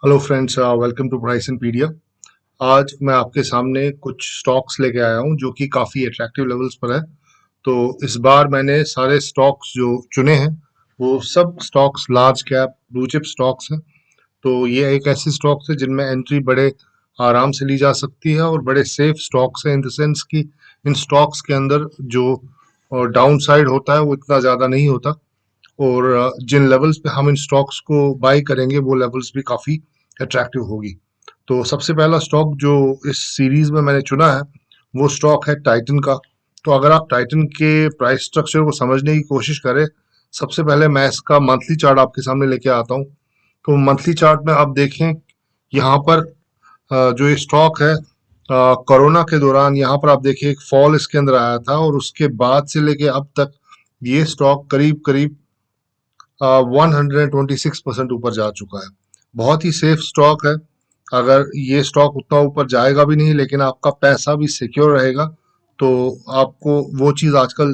Hello friends, welcome to प्राइस इंपीडिया। आज मैं आपके सामने कुछ स्टॉक्स लेके आया हूं जो कि काफ़ी अट्रैक्टिव लेवल्स पर है। तो इस बार मैंने सारे स्टॉक्स जो चुने हैं वो सब stocks large cap blue chip stocks हैं। तो ये एक ऐसी स्टॉक्स है जिनमें एंट्री बड़े आराम से ली जा सकती है और बड़े सेफ स्टॉक्स हैं, इन द सेंस कि इन स्टॉक्स के अंदर जो डाउन साइड होता है वो इतना ज़्यादा नहीं होता। और जिन लेवल्स पे हम इन स्टॉक्स को बाय करेंगे वो लेवल्स भी काफ़ी अट्रैक्टिव होगी। तो सबसे पहला स्टॉक जो इस सीरीज में मैंने चुना है वो स्टॉक है टाइटन का। तो अगर आप टाइटन के प्राइस स्ट्रक्चर को समझने की कोशिश करें, सबसे पहले मैं इसका मंथली चार्ट आपके सामने लेके आता हूँ। तो मंथली चार्ट में आप देखें, यहाँ पर जो ये स्टॉक है, कोरोना के दौरान यहाँ पर आप देखिए एक फॉल इसके अंदर आया था और उसके बाद से लेके अब तक ये स्टॉक करीब करीब 126% ऊपर जा चुका है। बहुत ही सेफ स्टॉक है। अगर ये स्टॉक उतना ऊपर जाएगा भी नहीं लेकिन आपका पैसा भी सिक्योर रहेगा, तो आपको वो चीज़ आजकल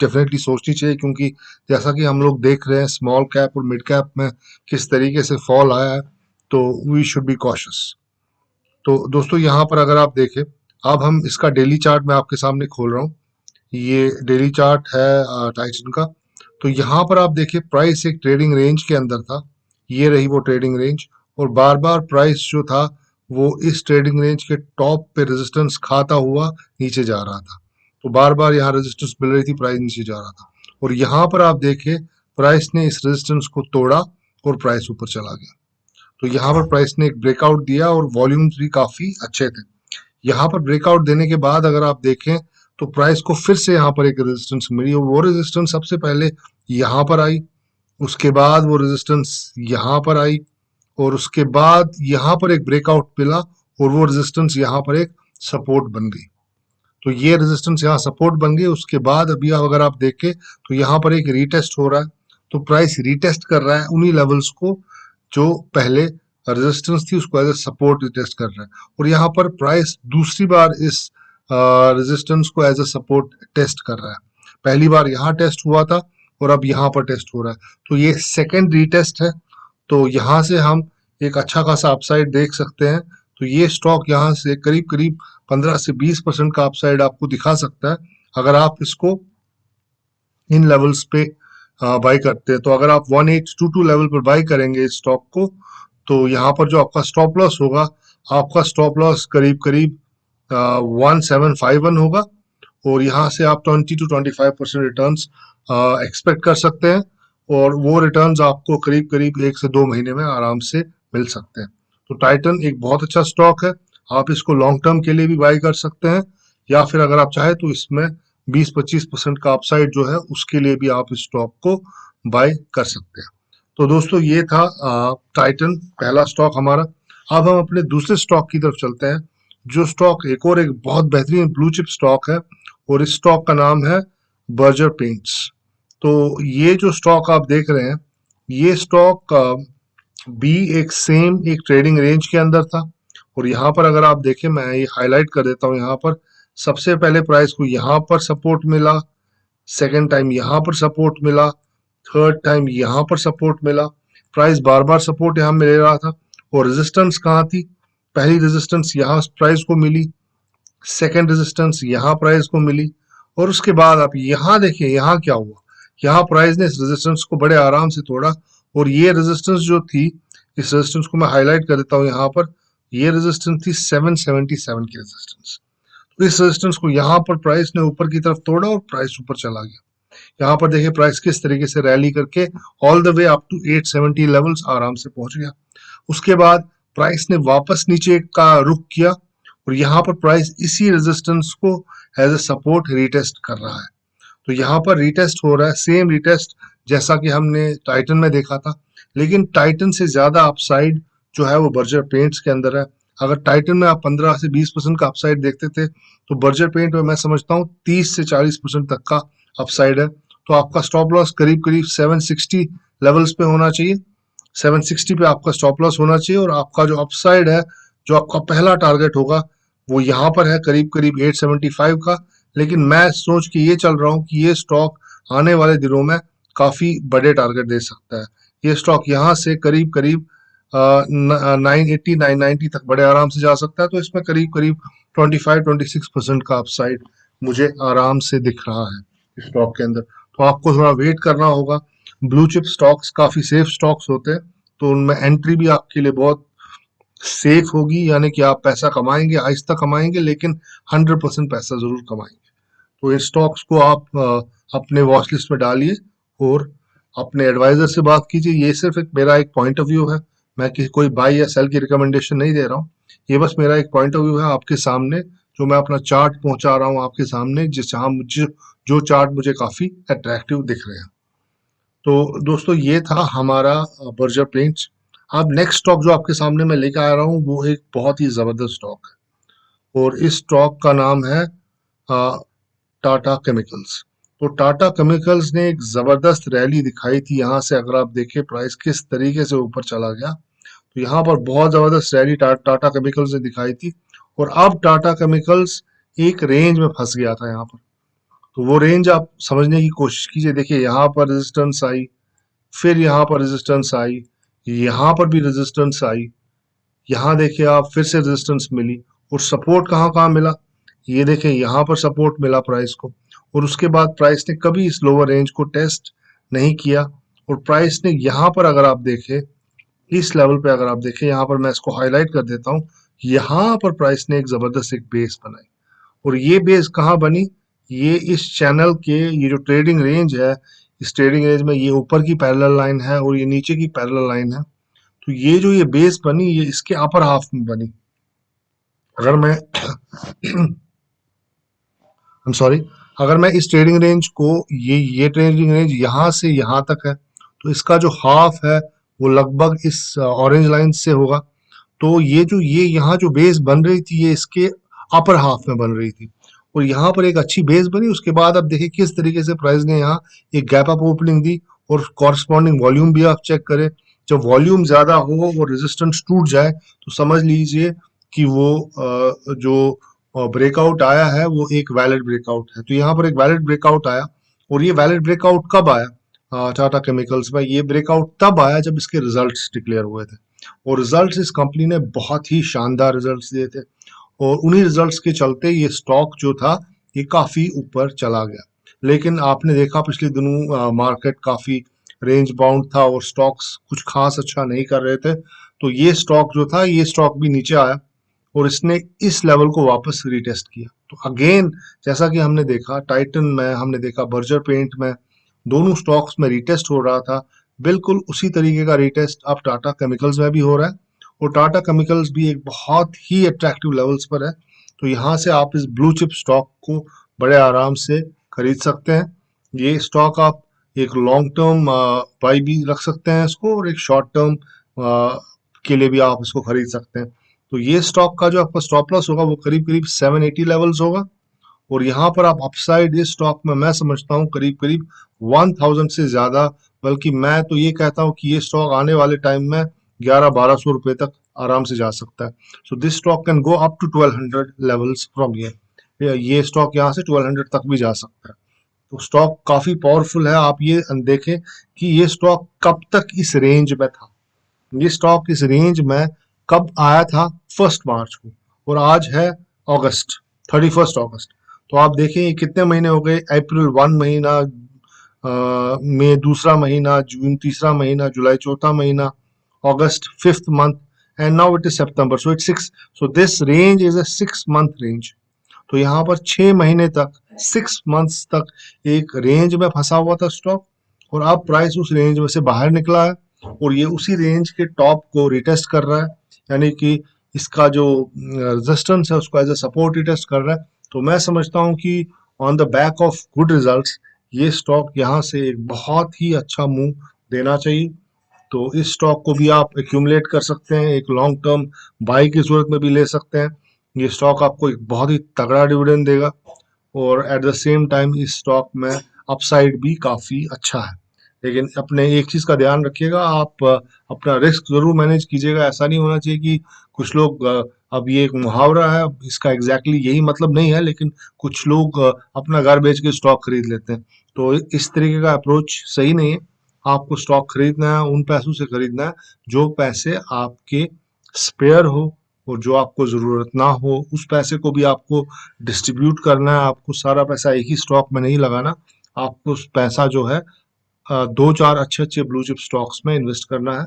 डेफिनेटली सोचनी चाहिए, क्योंकि जैसा कि हम लोग देख रहे हैं स्मॉल कैप और मिड कैप में किस तरीके से फॉल आया है, तो वी शुड बी कॉशियस। तो दोस्तों यहाँ पर अगर आप देखें, अब हम इसका डेली चार्ट मैं आपके सामने खोल रहा हूँ। ये डेली चार्ट है टाइटन का। तो यहाँ पर आप देखिए प्राइस एक ट्रेडिंग रेंज के अंदर था। ये रही वो ट्रेडिंग रेंज, और बार बार प्राइस जो था वो इस ट्रेडिंग रेंज के टॉप पे रेजिस्टेंस खाता हुआ नीचे जा रहा था। तो बार बार यहाँ रेजिस्टेंस मिल रही थी, प्राइस नीचे जा रहा था। और यहाँ पर आप देखिए प्राइस ने इस रेजिस्टेंस को तोड़ा और प्राइस ऊपर चला गया। तो यहाँ पर प्राइस ने एक ब्रेकआउट दिया और वॉल्यूम्स भी काफी अच्छे थे। यहाँ पर ब्रेकआउट देने के बाद अगर आप देखें तो प्राइस को फिर से यहाँ पर एक रेजिस्टेंस मिली, और वो रेजिस्टेंस सबसे पहले यहाँ पर आई, उसके बाद वो रेजिस्टेंस यहाँ पर आई, और उसके बाद यहाँ पर एक ब्रेकआउट मिला और वो रेजिस्टेंस यहाँ पर एक सपोर्ट बन गई। तो ये रेजिस्टेंस यहाँ सपोर्ट बन गई। उसके बाद अभी अगर आप देखें तो यहाँ पर एक रीटेस्ट हो रहा है। तो प्राइस रीटेस्ट कर रहा है उन्हीं लेवल्स को जो पहले रेजिस्टेंस थी, उसको एज ए सपोर्ट टेस्ट कर रहा है। और यहाँ पर प्राइस दूसरी बार इस रेजिस्टेंस को एज ए सपोर्ट टेस्ट कर रहा है। पहली बार यहाँ टेस्ट हुआ था और अब यहाँ पर टेस्ट हो रहा है। तो ये सेकेंड रीटेस्ट है। तो यहाँ से हम एक अच्छा खासा अपसाइड देख सकते हैं। तो ये स्टॉक यहाँ से करीब करीब 15 से 20% का अपसाइड आपको दिखा सकता है अगर आप इसको इन लेवल्स पे बाई करते हैं। तो अगर आप 1822 लेवल पर बाई करेंगे इस स्टॉक को, तो यहाँ पर जो आपका स्टॉप लॉस होगा, आपका स्टॉप लॉस करीब करीब 1751 होगा। और यहाँ से आप 20 to 25% रिटर्न्स एक्सपेक्ट कर सकते हैं, और वो रिटर्न्स आपको करीब करीब 1 से 2 महीने में आराम से मिल सकते हैं। तो टाइटन एक बहुत अच्छा स्टॉक है। आप इसको लॉन्ग टर्म के लिए भी बाई कर सकते हैं, या फिर अगर आप चाहें तो इसमें 20-25% का अपसाइड जो है उसके लिए भी आप इस स्टॉक को बाय कर सकते हैं। तो दोस्तों ये था टाइटन, पहला स्टॉक हमारा। अब हम अपने दूसरे स्टॉक की तरफ चलते हैं, जो स्टॉक एक बहुत बेहतरीन ब्लू चिप स्टॉक है, और इस स्टॉक का नाम है बर्जर पेंट्स। तो ये जो स्टॉक आप देख रहे हैं, ये स्टॉक भी एक सेम एक ट्रेडिंग रेंज के अंदर था। और यहाँ पर अगर आप देखें, मैं ये हाईलाइट कर देता हूँ, यहाँ पर सबसे पहले प्राइस को यहाँ पर सपोर्ट मिला, सेकेंड टाइम यहाँ पर सपोर्ट मिला, थर्ड टाइम यहाँ पर सपोर्ट मिला। प्राइस बार बार सपोर्ट यहाँ मिल रहा था। और रेजिस्टेंस कहाँ थी? पहली रेजिस्टेंस यहाँ प्राइस को मिली, सेकेंड रेजिस्टेंस यहाँ प्राइस को मिली, और उसके बाद आप यहाँ देखिए यहाँ क्या हुआ। यहाँ प्राइस ने इस रेजिस्टेंस को बड़े आराम से तोड़ा, और ये रेजिस्टेंस जो थी, इस रेजिस्टेंस को मैं हाईलाइट कर देता हूँ यहाँ पर, ये रेजिस्टेंस थी 777 की रेजिस्टेंस। तो इस रेजिस्टेंस को यहाँ पर प्राइस ने ऊपर की तरफ तोड़ा और प्राइस ऊपर चला गया। यहाँ पर देखिए प्राइस किस तरीके से रैली करके all the way up to 870 levels आराम से पहुंच गया। उसके बाद प्राइस ने वापस नीचे का रुख किया, और यहाँ पर प्राइस इसी रेजिस्टेंस को एज ए सपोर्ट रीटेस्ट कर रहा है। तो यहाँ पर रीटेस्ट हो रहा है, सेम रीटेस्ट जैसा कि हमने टाइटन में देखा था, लेकिन टाइटन से ज्यादा अपसाइड जो है वो बर्जर पेंट्स के अंदर है। अगर टाइटन में आप 15 से 20% का अपसाइड देखते थे, तो बर्जर पेंट में मैं समझता हूँ 30 से 40% तक का अपसाइड है। तो आपका स्टॉप लॉस करीब करीब 760 लेवल्स पे होना चाहिए। 760 पे आपका स्टॉप लॉस होना चाहिए, और आपका जो अपसाइड है, जो आपका पहला टारगेट होगा, वो यहाँ पर है करीब करीब 875 का। लेकिन मैं सोच के ये चल रहा हूँ कि ये स्टॉक आने वाले दिनों में काफी बड़े टारगेट दे सकता है। ये स्टॉक यहाँ से करीब करीब 980 990 तक बड़े आराम से जा सकता है। तो इसमें करीब करीब 25-26% का अपसाइड मुझे आराम से दिख रहा है स्टॉक के अंदर। तो आपको थोड़ा वेट करना होगा। ब्लू चिप स्टॉक्स काफी सेफ स्टॉक्स होते हैं, तो उनमें एंट्री भी आपके लिए बहुत सेफ होगी, यानी कि आप पैसा कमाएंगे, आहिस्ता कमाएंगे, लेकिन 100% पैसा जरूर कमाएंगे। तो इन स्टॉक्स को आप अपने वॉच लिस्ट में डालिए और अपने एडवाइजर से बात कीजिए। ये सिर्फ एक मेरा एक पॉइंट ऑफ व्यू है, मैं किसी कोई बाई या सेल की रिकमेंडेशन नहीं दे रहा हूँ। ये बस मेरा एक पॉइंट ऑफ व्यू है आपके सामने, जो मैं अपना चार्ट पहुंचा रहा हूँ आपके सामने, जिस जहाँ मुझे जो चार्ट मुझे काफी अट्रैक्टिव दिख रहे हैं। तो दोस्तों ये था हमारा बर्जर पेंट्स। अब नेक्स्ट स्टॉक जो आपके सामने मैं लेकर आ रहा हूँ वो एक बहुत ही जबरदस्त स्टॉक है, और इस स्टॉक का नाम है टाटा केमिकल्स। तो टाटा केमिकल्स ने एक जबरदस्त रैली दिखाई थी यहाँ से। अगर आप देखें प्राइस किस तरीके से ऊपर चला गया, तो यहाँ पर बहुत जबरदस्त रैली टाटा केमिकल्स ने दिखाई थी। और अब टाटा केमिकल्स एक रेंज में फंस गया था यहाँ पर। तो वो रेंज आप समझने की कोशिश कीजिए। देखिए यहाँ पर रेजिस्टेंस आई, फिर यहाँ पर रेजिस्टेंस आई, यहाँ पर भी रेजिस्टेंस आई, यहाँ देखिए आप फिर से रेजिस्टेंस मिली, और सपोर्ट कहाँ कहाँ मिला, ये देखें यहाँ पर सपोर्ट मिला प्राइस को। और उसके बाद प्राइस ने कभी इस लोअर रेंज को टेस्ट नहीं किया, और प्राइस ने यहाँ पर अगर आप देखें, इस लेवल पे अगर आप देखें, यहाँ पर मैं इसको हाईलाइट कर देता हूँ, यहाँ पर प्राइस ने एक जबरदस्त एक बेस बनाई। और ये बेस कहाँ बनी, ये इस चैनल के, ये जो ट्रेडिंग रेंज है, इस ट्रेडिंग रेंज में ये ऊपर की पैरेलल लाइन है और ये नीचे की पैरेलल लाइन है। तो ये जो ये बेस बनी, ये इसके अपर हाफ में बनी। अगर मैं I'm सॉरी, अगर मैं इस ट्रेडिंग रेंज को, ये ट्रेडिंग रेंज यहाँ से यहाँ तक है, तो इसका जो हाफ है वो लगभग इस ऑरेंज लाइन से होगा। तो ये जो ये यहाँ जो बेस बन रही थी, ये इसके अपर हाफ में बन रही थी, और यहाँ पर एक अच्छी बेस बनी। उसके बाद अब देखिए किस तरीके से प्राइस ने यहाँ एक गैप अप ओपनिंग दी, और कॉरस्पॉन्डिंग वॉल्यूम भी आप चेक करें। जब वॉल्यूम ज्यादा हो और रेजिस्टेंस टूट जाए, तो समझ लीजिए कि वो जो ब्रेकआउट आया है वो एक वैलिड ब्रेकआउट है। तो यहाँ पर एक वैलिड ब्रेकआउट आया, और ये वैलिड ब्रेकआउट कब आया टाटा केमिकल्स में, ये ब्रेकआउट तब आया जब इसके रिजल्ट्स डिक्लेयर हुए थे। और रिजल्ट्स इस कंपनी ने बहुत ही शानदार रिजल्ट्स दिए थे, और उन्हीं रिजल्ट्स के चलते ये स्टॉक जो था ये काफी ऊपर चला गया। लेकिन आपने देखा पिछले दिनों मार्केट काफी रेंज बाउंड था और स्टॉक्स कुछ खास अच्छा नहीं कर रहे थे। तो ये स्टॉक जो था, ये स्टॉक भी नीचे आया, और इसने इस लेवल को वापस रीटेस्ट किया। तो अगेन, जैसा कि हमने देखा टाइटन में, हमने देखा बर्जर पेंट में, दोनों स्टॉक्स में रीटेस्ट हो रहा था, बिल्कुल उसी तरीके का रीटेस्ट अब टाटा केमिकल्स में भी हो रहा है। और टाटा केमिकल्स भी एक बहुत ही अट्रैक्टिव लेवल्स पर है। तो यहाँ से आप इस ब्लू चिप स्टॉक को बड़े आराम से खरीद सकते हैं। ये स्टॉक आप एक लॉन्ग टर्म बाई भी रख सकते हैं इसको, और एक शॉर्ट टर्म के लिए भी आप इसको खरीद सकते हैं। तो ये स्टॉक का जो आपका स्टॉप लॉस होगा वो करीब करीब 780 लेवल्स होगा, और यहाँ पर आप अपसाइड इस स्टॉक में मैं समझता हूँ करीब करीब 1000 से ज्यादा, बल्कि मैं तो ये कहता हूँ कि ये स्टॉक आने वाले टाइम में 1100-1200 रुपए तक आराम से जा सकता है। So this stock can go up to 1200 levels from ये स्टॉक यहाँ से 1200 तक भी जा सकता है। तो स्टॉक काफी पावरफुल है। आप ये देखें कि ये स्टॉक कब तक इस रेंज में था। ये स्टॉक इस रेंज में कब आया था, 1 मार्च को, और आज है अगस्त, 31 अगस्त। तो आप देखें ये कितने महीने हो गए, अप्रैल 1 महीना, मई दूसरा महीना, जून तीसरा महीना, जुलाई चौथा महीना, अगस्त 5th month, and now it is September. So it's 6, so this range is a 6 month range. तो यहाँ पर 6 महीने तक, 6 months तक एक रेंज में फंसा हुआ था स्टॉक, और अब प्राइस उस रेंज में से बाहर निकला है, और ये उसी रेंज के टॉप को रिटेस्ट कर रहा है, यानी कि इसका जो रेजिस्टेंस है उसको एज ए सपोर्ट रिटेस्ट कर रहा है। तो मैं समझता हूँ कि on the back of good results ये स्टॉक यहाँ से एक बहुत ही अच्छा मूव देना चाहिए। तो इस स्टॉक को भी आप एक्यूमुलेट कर सकते हैं, एक लॉन्ग टर्म बाई की सूरत में भी ले सकते हैं। ये स्टॉक आपको एक बहुत ही तगड़ा डिविडेंड देगा, और एट द सेम टाइम इस स्टॉक में अपसाइड भी काफी अच्छा है। लेकिन अपने एक चीज का ध्यान रखिएगा, आप अपना रिस्क जरूर मैनेज कीजिएगा। ऐसा नहीं होना चाहिए कि कुछ लोग अब ये एक मुहावरा है, इसका एग्जैक्टली यही मतलब नहीं है, लेकिन कुछ लोग अपना घर बेच के स्टॉक खरीद लेते हैं। तो इस तरीके का अप्रोच सही नहीं है। आपको स्टॉक खरीदना है उन पैसों से खरीदना है जो पैसे आपके स्पेयर हो और जो आपको जरूरत ना हो। उस पैसे को भी आपको डिस्ट्रीब्यूट करना है, आपको सारा पैसा एक ही स्टॉक में नहीं लगाना। आपको उस पैसा जो है दो चार अच्छे अच्छे ब्लू चिप स्टॉक्स में इन्वेस्ट करना है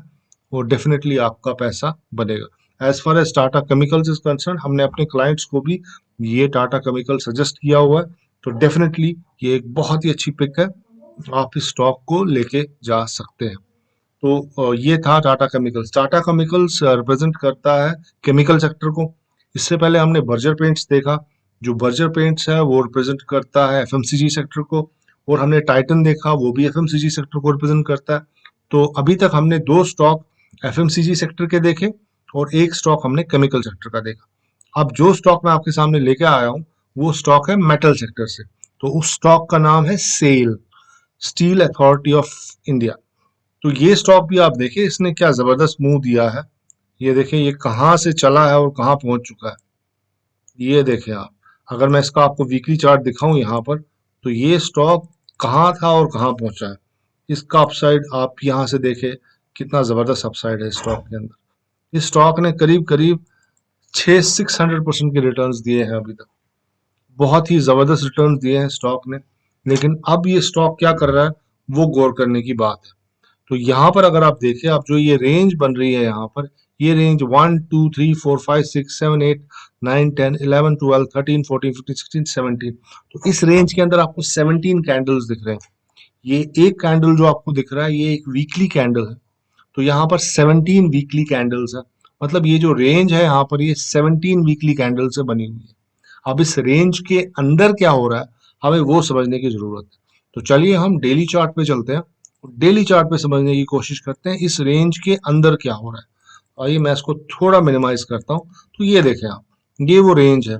और डेफिनेटली आपका पैसा बनेगा। As far as Tata Chemicals is concern, हमने अपने क्लाइंट्स को भी ये टाटा केमिकल सजेस्ट किया हुआ है, तो डेफिनेटली ये एक बहुत ही अच्छी पिक है, आप इस स्टॉक को लेके जा सकते हैं। तो ये था Tata chemicals. Tata chemicals represent करता है केमिकल सेक्टर को। इससे पहले हमने बर्जर पेंट्स देखा, जो बर्जर पेंट्स है वो रिप्रेजेंट करता है एफएमसीजी सेक्टर को, और हमने टाइटन देखा, वो भी एफएमसीजी सेक्टर को रिप्रेजेंट करता है। तो अभी तक हमने दो स्टॉक एफएमसीजी सेक्टर के देखे और एक स्टॉक हमने केमिकल सेक्टर का देखा। अब जो स्टॉक मैं आपके सामने लेके आया हूँ वो स्टॉक है मेटल सेक्टर से। तो उस स्टॉक का नाम है SAIL, steel authority of India. तो ये स्टॉक भी आप देखिए, इसने क्या जबरदस्त मूव दिया है। ये देखिए ये कहाँ से चला है और कहाँ पहुंच चुका है। ये देखिए आप, अगर मैं इसका आपको वीकली चार्ट दिखाऊं यहाँ पर, तो ये स्टॉक कहाँ था और कहाँ पहुंचा है। इसका अपसाइड आप यहाँ से देखें, कितना जबरदस्त अपसाइड है स्टॉक के अंदर। इस स्टॉक ने करीब करीब 600% के रिटर्न्स दिए हैं अभी तक। बहुत ही जबरदस्त रिटर्न्स दिए हैं स्टॉक ने। लेकिन अब ये स्टॉक क्या कर रहा है वो गौर करने की बात है। तो यहाँ पर अगर आप देखें, आप जो ये रेंज बन रही है यहाँ पर, ये रेंज 1 2 3 4 5 6 7 8 9 10 11 12 13 14 15 16 17, तो इस रेंज के अंदर आपको 17 कैंडल्स दिख रहे हैं। ये एक कैंडल जो आपको दिख रहा है ये एक वीकली कैंडल है, तो यहाँ पर 17 वीकली कैंडल्स है। मतलब ये जो रेंज है यहाँ पर ये 17 वीकली कैंडल से बनी हुई है। अब इस रेंज के अंदर क्या हो रहा है हमें वो समझने की जरूरत है। तो चलिए हम डेली चार्ट पे चलते हैं, डेली चार्ट पे समझने की कोशिश करते हैं इस रेंज के अंदर क्या हो रहा है। आइए मैं इसको थोड़ा मिनिमाइज करता हूँ। तो ये देखें आप, ये वो रेंज है,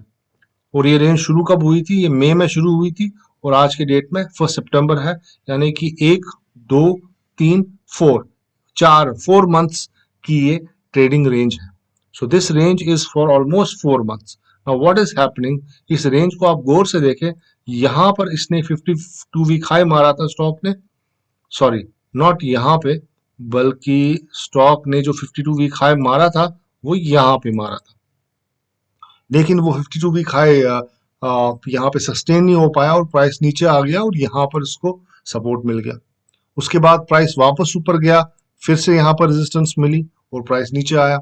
और ये रेंज शुरू कब हुई थी, ये मई में शुरू हुई थी और आज के डेट में 1 सितंबर है। यानी कि 1 2 3 4 4 मंथ्स की ये ट्रेडिंग रेंज है। So this range is for almost 4 months. Now what is happening, इस रेंज को आप गौर से देखें, यहाँ पर इसने 52 वीक हाई मारा था स्टॉक ने, सॉरी नॉट यहाँ पे, बल्कि स्टॉक ने जो 52 वीक हाई मारा था वो यहाँ पे मारा था। लेकिन वो 52 वीक हाई यहाँ पे सस्टेन नहीं हो पाया और प्राइस नीचे आ गया और यहाँ पर इसको सपोर्ट मिल गया। उसके बाद प्राइस वापस ऊपर गया, फिर से यहाँ पर रेजिस्टेंस मिली और प्राइस नीचे आया,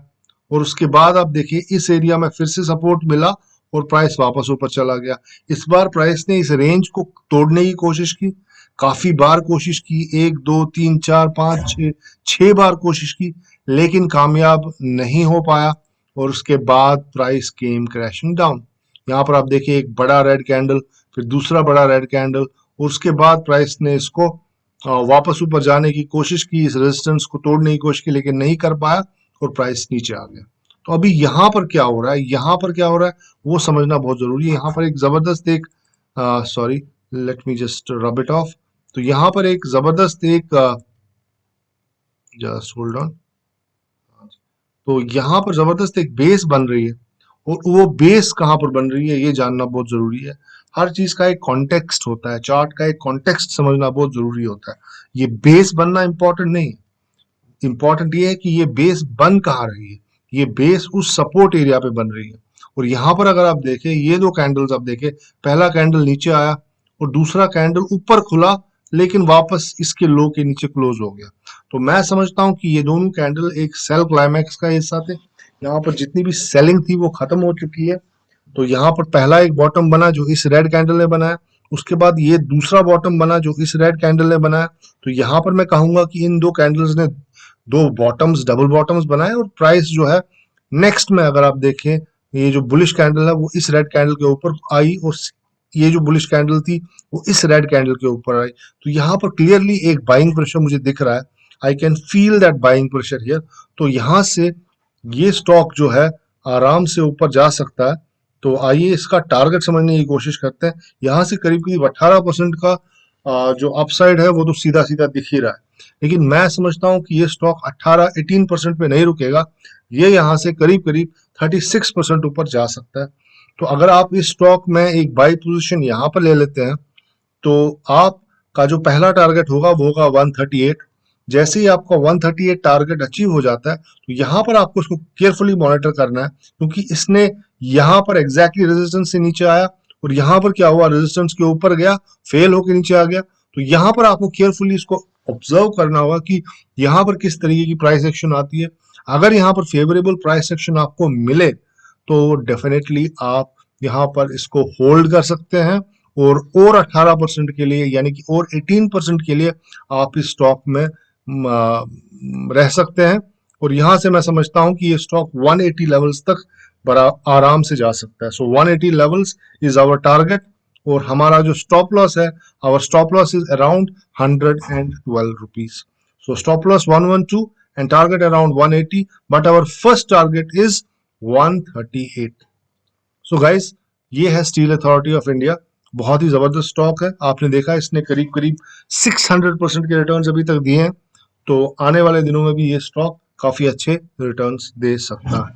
और उसके बाद आप देखिए इस एरिया में फिर से सपोर्ट मिला और प्राइस वापस ऊपर चला गया। इस बार प्राइस ने इस रेंज को तोड़ने की कोशिश की, काफी बार कोशिश की, 1 2 3 4 5 6 6 बार कोशिश की, लेकिन कामयाब नहीं हो पाया और उसके बाद प्राइस केम क्रैशिंग डाउन। यहाँ पर आप देखिए एक बड़ा रेड कैंडल, फिर दूसरा बड़ा रेड कैंडल, और उसके बाद प्राइस ने इसको वापस ऊपर जाने की कोशिश की, इस रेजिस्टेंस को तोड़ने की कोशिश की, लेकिन नहीं कर पाया और प्राइस नीचे आ गया। तो अभी यहाँ पर क्या हो रहा है, यहाँ पर क्या हो रहा है वो समझना बहुत जरूरी है। यहाँ पर एक जबरदस्त एक sorry, let me just rub it of. तो यहाँ पर एक जबरदस्त एक जस्ट होल्ड ऑन, तो यहाँ पर जबरदस्त एक बेस बन रही है, और वो बेस कहाँ पर बन रही है ये जानना बहुत जरूरी है। हर चीज का एक कॉन्टेक्स्ट होता है, चार्ट का एक कॉन्टेक्स्ट समझना बहुत जरूरी होता है। ये बेस बनना इंपॉर्टेंट नहीं, इंपॉर्टेंट ये है कि ये बेस बन कहाँ रही है। ये बेस उस सपोर्ट एरिया पे बन रही है, और यहाँ पर अगर आप देखें ये दो कैंडल्स आप देखें, पहला कैंडल नीचे आया और दूसरा कैंडल ऊपर खुला, लेकिन वापस इसके लो के नीचे क्लोज हो गया। तो मैं समझता हूँ कि ये दोनों कैंडल एक सेल क्लाइमैक्स का हिस्सा थे। यहाँ पर जितनी भी सेलिंग थी वो खत्म हो चुकी है। तो यहाँ पर पहला एक बॉटम बना जो इस रेड कैंडल ने बनाया, उसके बाद ये दूसरा बॉटम बना जो इस रेड कैंडल ने बनाया। तो यहाँ पर मैं कहूंगा कि इन दो कैंडल्स ने दो बॉटम्स, डबल बॉटम्स बनाए, और प्राइस जो है नेक्स्ट में अगर आप देखें, ये जो बुलिश कैंडल है वो इस रेड कैंडल के ऊपर आई, और ये जो बुलिश कैंडल थी वो इस रेड कैंडल के ऊपर आई। तो यहाँ पर क्लियरली एक बाइंग प्रेशर मुझे दिख रहा है, I can feel that buying pressure here. तो यहाँ से ये स्टॉक जो है आराम से ऊपर जा सकता है। तो आइए इसका टारगेट समझने की कोशिश करते हैं। यहाँ से करीब करीब 18% का जो अपसाइड है वो तो सीधा सीधा दिख ही रहा है, लेकिन मैं समझता हूँ कि ये स्टॉक 18-18% पे नहीं रुकेगा, ये यहाँ से करीब करीब 36% ऊपर जा सकता है। तो अगर आप इस स्टॉक में एक बाई पोजीशन यहाँ पर ले लेते हैं, तो आपका जो पहला टारगेट होगा वो होगा 138, जैसे ही आपका 138 टारगेट अचीव हो जाता है तो यहाँ पर आपको इसको केयरफुली मॉनिटर करना है, क्योंकि इसने यहाँ पर एग्जैक्टली रेजिस्टेंस से नीचे आया और यहाँ पर क्या हुआ, रेजिस्टेंस के ऊपर गया, फेल होकर नीचे आ गया। तो यहाँ पर आपको केयरफुली इसको ऑब्जर्व करना होगा कि यहाँ पर किस तरीके की प्राइस एक्शन आती है। अगर यहाँ पर फेवरेबल प्राइस एक्शन आपको मिले तो डेफिनेटली आप यहाँ पर इसको होल्ड कर सकते हैं और 18% के लिए, यानी कि और 18% के लिए आप इस स्टॉक में रह सकते हैं। और यहां से मैं समझता हूं कि ये स्टॉक 180 लेवल्स तक बड़ा आराम से जा सकता है। So 180 levels is our target और हमारा जो स्टॉप लॉस है, our stop loss is around 112 rupees. So stop loss 112 and target around 180, but our first target is 138. So guys, ये है स्टील अथॉरिटी ऑफ इंडिया। बहुत ही जबरदस्त स्टॉक है। आपने देखा इसने करीब करीब 600% के रिटर्न्स अभी तक दिए हैं, तो आने वाले दिनों में भी ये स्टॉक काफी अच्छे रिटर्न्स दे सकता है।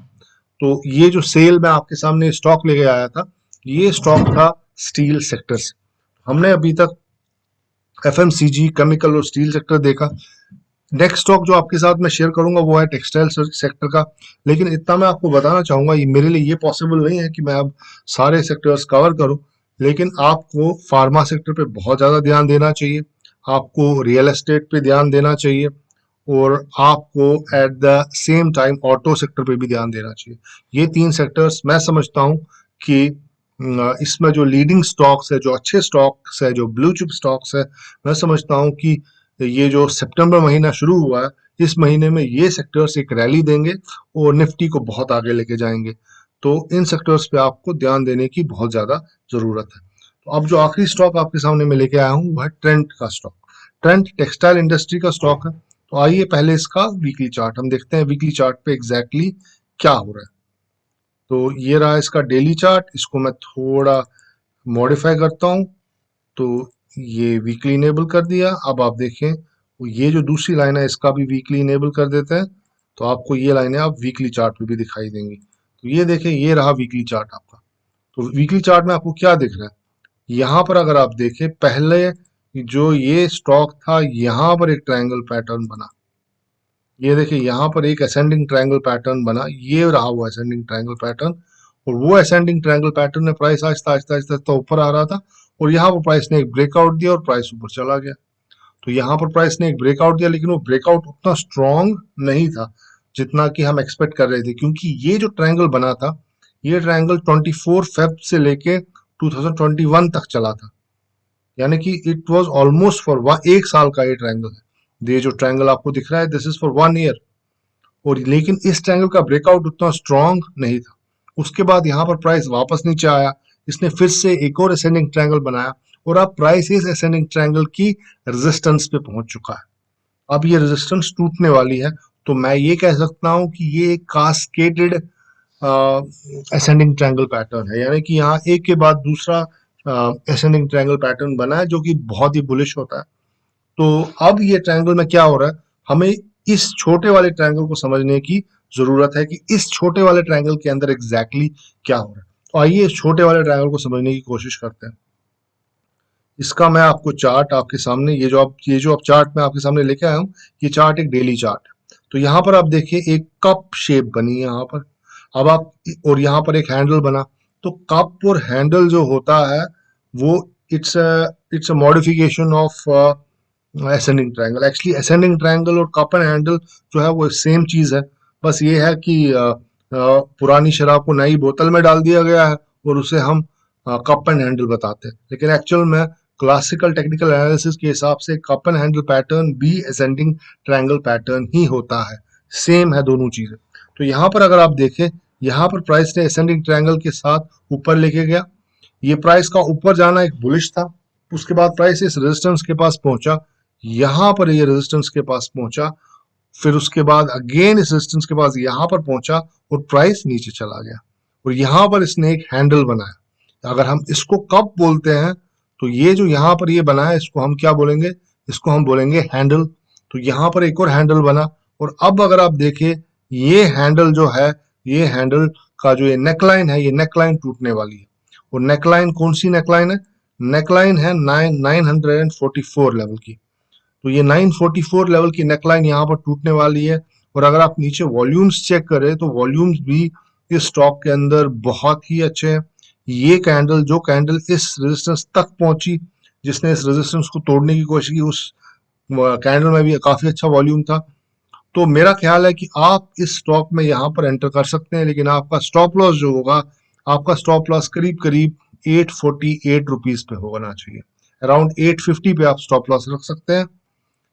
तो ये जो सेल में आपके सामने स्टॉक लेके आया था, ये स्टॉक था स्टील सेक्टर से। हमने अभी तक एफएमसीजी, केमिकल और स्टील सेक्टर देखा। नेक्स्ट स्टॉक जो आपके साथ मैं शेयर करूंगा वो है टेक्सटाइल सेक्टर का। लेकिन इतना मैं आपको बताना चाहूंगा, ये मेरे लिए ये पॉसिबल नहीं है कि मैं अब सारे सेक्टर्स कवर करूं, लेकिन आपको फार्मा सेक्टर पे बहुत ज़्यादा ध्यान देना चाहिए, आपको रियल एस्टेट पे ध्यान देना चाहिए और आपको at the same time auto sector पे भी ध्यान देना चाहिए। ये 3 सेक्टर्स मैं समझता हूँ कि इसमें जो लीडिंग स्टॉक्स है, जो अच्छे स्टॉक्स है, जो ब्लू चिप स्टॉक्स है, मैं समझता हूँ कि ये जो सितंबर महीना शुरू हुआ है, इस महीने में ये सेक्टर्स एक रैली देंगे और निफ्टी को बहुत आगे लेके जाएंगे। तो इन सेक्टर्स पे आपको ध्यान देने की बहुत ज्यादा जरूरत है। तो अब जो आखिरी स्टॉक आपके सामने मैं लेके आया हूँ वह है ट्रेंट का स्टॉक। ट्रेंट टेक्सटाइल इंडस्ट्री का स्टॉक है। तो आइए पहले इसका वीकली चार्ट हम देखते हैं, वीकली चार्ट पे एग्जैक्टली क्या हो रहा है। तो ये रहा इसका डेली चार्ट। इसको मैं थोड़ा मॉडिफाई करता हूँ, तो ये वीकली इनेबल कर दिया। अब आप देखें, ये जो दूसरी लाइन है इसका भी वीकली इनेबल कर देते हैं, तो आपको ये लाइनें आप वीकली चार्ट पे भी दिखाई देंगी। तो ये देखें, ये रहा वीकली चार्ट आपका। तो वीकली चार्ट में आपको क्या दिख रहा है, यहाँ पर अगर आप देखें, पहले जो ये स्टॉक था यहाँ पर एक ट्रायंगल पैटर्न बना, ये देखिए यहाँ पर एक असेंडिंग ट्रायंगल पैटर्न बना, ये रहा वो असेंडिंग ट्रायंगल पैटर्न। और वो असेंडिंग ट्रायंगल पैटर्न में प्राइस आहिस्ता आहिस्ता आहिस्ता आहिस्ता ऊपर आ रहा था और यहाँ पर प्राइस ने एक ब्रेकआउट दिया और प्राइस ऊपर चला गया। तो यहाँ पर प्राइस ने एक ब्रेकआउट दिया, लेकिन वो ब्रेकआउट उतना स्ट्रॉन्ग नहीं था जितना कि हम एक्सपेक्ट कर रहे थे, क्योंकि ये जो ट्रायंगल बना था, ये ट्रायंगल 24 फेब से लेके 2021 तक चला था, यानी कि इट वाज ऑलमोस्ट फॉर एक साल का ये ट्रायंगल है। ये जो ट्रायंगल आपको दिख रहा है, दिस इज फॉर 1 ईयर। और लेकिन इस ट्रायंगल का ब्रेकआउट उतना स्ट्रॉन्ग नहीं था। उसके बाद यहाँ पर प्राइस वापस नीचे आया, इसने फिर से एक और असेंडिंग ट्रायंगल बनाया और अब प्राइस इस असेंडिंग ट्रायंगल की रेजिस्टेंस पे पहुंच चुका है। अब ये रेजिस्टेंस टूटने वाली है, तो मैं ये कह सकता हूँ कि ये एक कास्केडेड असेंडिंग ट्रायंगल पैटर्न है, यानी कि यहाँ एक के बाद दूसरा असेंडिंग ट्रायंगल पैटर्न बना है जो कि बहुत ही बुलिश होता है। तो अब ये ट्रायंगल में क्या हो रहा है, हमें इस छोटे वाले ट्रायंगल को समझने की जरूरत है कि इस छोटे वाले ट्रायंगल के अंदर एग्जैक्टली क्या हो रहा है। तो आइए इस छोटे वाले ट्रायंगल को समझने की कोशिश करते हैं। इसका मैं आपको चार्ट आपके सामने, ये जो आप चार्ट मैं आपके सामने लेके आया हूँ, ये चार्ट एक डेली चार्ट है। तो यहाँ पर आप देखिए एक कप शेप बनी है यहाँ पर। अब आप, और यहाँ पर एक हैंडल बना। तो कप और हैंडल जो होता है वो it's a modification of ascending triangle. Actually ascending triangle और कप एंड हैंडल जो है वो सेम चीज है, बस ये है कि पुरानी शराब को नई बोतल में डाल दिया गया है और उसे हम कप एंड हैंडल बताते हैं। लेकिन एक्चुअल में क्लासिकल टेक्निकल एनालिसिस के हिसाब से कप एंड हैंडल पैटर्न भी असेंडिंग ट्रायंगल पैटर्न ही होता है, सेम है दोनों चीजें। तो यहाँ पर अगर आप देखें, यहाँ पर प्राइस ने असेंडिंग ट्रायंगल के साथ ऊपर लेके गया, ये प्राइस का ऊपर जाना एक बुलिश था। उसके बाद प्राइस इस रेजिस्टेंस के पास पहुंचा, यहाँ पर ये रेजिस्टेंस के पास पहुंचा, फिर उसके बाद अगेन इस रेजिस्टेंस के पास यहाँ पर पहुंचा और प्राइस नीचे चला गया और यहाँ पर इसने एक हैंडल बनाया। अगर हम इसको कप बोलते हैं, तो ये जो यहाँ पर ये बना है इसको हम क्या बोलेंगे, इसको हम बोलेंगे हैंडल। तो यहाँ पर एक और हैंडल बना और अब अगर आप देखें, ये हैंडल जो है, ये हैंडल का जो ये नेकलाइन है, ये नेकलाइन टूटने वाली है। और नेकलाइन कौन सी नेकलाइन है, नेकलाइन है 944 लेवल की। तो ये 944 लेवल की नेकलाइन यहाँ पर टूटने वाली है। और अगर आप नीचे वॉल्यूम्स चेक करें तो वॉल्यूम्स भी इस स्टॉक के अंदर बहुत ही अच्छे हैं। ये कैंडल, जो कैंडल इस रेजिस्टेंस तक पहुंची, जिसने इस रेजिस्टेंस को तोड़ने की कोशिश की, उस कैंडल में भी काफी अच्छा वॉल्यूम था। तो मेरा ख्याल है कि आप इस स्टॉक में यहाँ पर एंटर कर सकते हैं, लेकिन आपका स्टॉप लॉस जो होगा, आपका स्टॉप लॉस करीब करीब 848 रुपीज पे होना चाहिए। अराउंड 850 पे आप स्टॉप लॉस रख सकते हैं।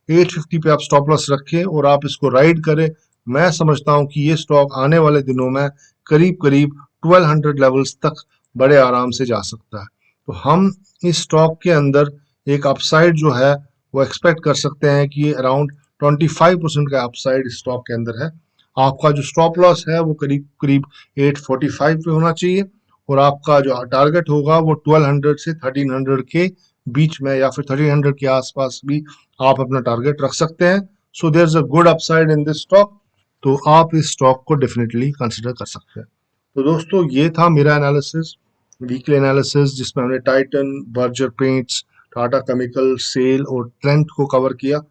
850 पे आप स्टॉप लॉस रखें और आप इसको राइड करें। मैं समझता हूं कि ये स्टॉक आने वाले दिनों में करीब करीब 1200 लेवल्स तक बड़े आराम से जा सकता है। तो हम इस स्टॉक के अंदर एक अपसाइड जो है वो एक्सपेक्ट कर सकते हैं कि अराउंड 25% का अपसाइड इस स्टॉक के अंदर है। आपका जो स्टॉप लॉस है वो करीब करीब 845 पे होना चाहिए, और आपका जो टारगेट होगा वो 1200 से 1300 के बीच में, या फिर 1300 के आसपास भी आप अपना टारगेट रख सकते हैं। So there is a good upside in this stock, तो आप इस स्टॉक को डेफिनेटली कंसिडर कर सकते हैं। तो दोस्तों, ये था मेरा एनालिसिस, वीकली एनालिसिस, जिसमें हमने Titan, Berger Paints, Tata Chemical, SAIL और ट्रेंट को कवर किया।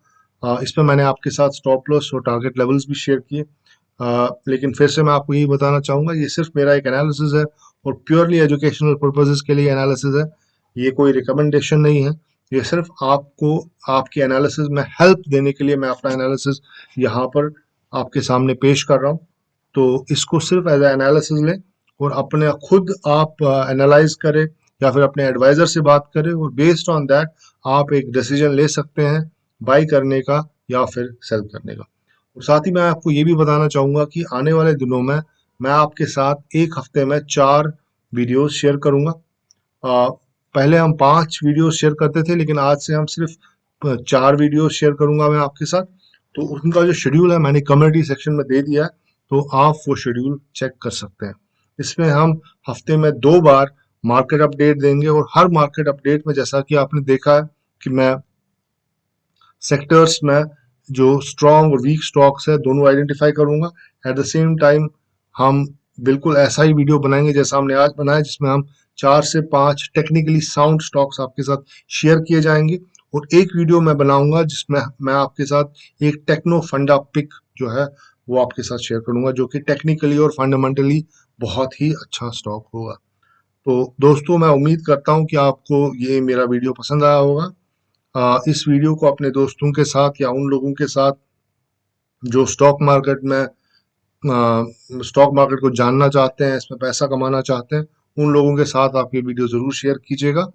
इसमें मैंने आपके साथ स्टॉप लॉस और टारगेट लेवल्स भी शेयर किए। लेकिन फिर से मैं आपको यही बताना चाहूँगा, ये सिर्फ मेरा एक एनालिसिस है और प्योरली एजुकेशनल पर्पसेस के लिए एनालिसिस है। ये कोई रिकमेंडेशन नहीं है। ये सिर्फ आपको आपके एनालिसिस में हेल्प देने के लिए मैं अपना एनालिसिस यहाँ पर आपके सामने पेश कर रहा हूँ। तो इसको सिर्फ एज एनालिसिस लें और अपने खुद आप एनालाइज करें, या फिर अपने एडवाइजर से बात करें, और बेस्ड ऑन दैट आप एक डिसीजन ले सकते हैं बाई करने का या फिर सेल करने का। और साथ ही मैं आपको ये भी बताना चाहूँगा कि आने वाले दिनों में मैं आपके साथ एक हफ्ते में 4 वीडियोस शेयर करूँगा। पहले हम 5 वीडियो शेयर करते थे, लेकिन आज से हम सिर्फ 4 वीडियो शेयर करूंगा मैं आपके साथ। तो उनका जो शेड्यूल है मैंने कम्युनिटी सेक्शन में दे दिया है, तो आप वो शेड्यूल चेक कर सकते हैं। इसमें हम हफ्ते में 2 बार मार्केट अपडेट देंगे, और हर मार्केट अपडेट में जैसा कि आपने देखा है कि मैं सेक्टर्स में जो स्ट्रॉन्ग और वीक स्टॉक्स है दोनों आइडेंटिफाई करूंगा। एट द सेम टाइम हम बिल्कुल ऐसा ही वीडियो बनाएंगे जैसा हमने आज बनाया, जिसमें हम 4 से 5 टेक्निकली साउंड स्टॉक्स आपके साथ शेयर किए जाएंगे। और एक वीडियो मैं बनाऊंगा जिसमें मैं आपके साथ एक टेक्नो फंडा पिक जो है वो आपके साथ शेयर करूंगा, जो कि टेक्निकली और फंडामेंटली बहुत ही अच्छा स्टॉक होगा। तो दोस्तों, मैं उम्मीद करता हूं कि आपको ये मेरा वीडियो पसंद आया होगा। इस वीडियो को अपने दोस्तों के साथ या उन लोगों के साथ जो स्टॉक मार्केट को जानना चाहते हैं, इसमें पैसा कमाना चाहते हैं, उन लोगों के साथ आप ये वीडियो ज़रूर शेयर कीजिएगा।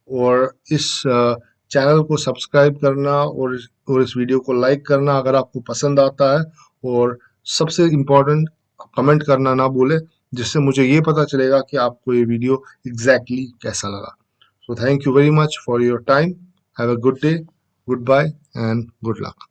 और इस चैनल को सब्सक्राइब करना और इस वीडियो को लाइक करना अगर आपको पसंद आता है, और सबसे इम्पोर्टेंट, कमेंट करना ना भूले, जिससे मुझे ये पता चलेगा कि आपको ये वीडियो एग्जैक्टली कैसा लगा। So thank you very much for your time. Have a good day. Goodbye and good luck.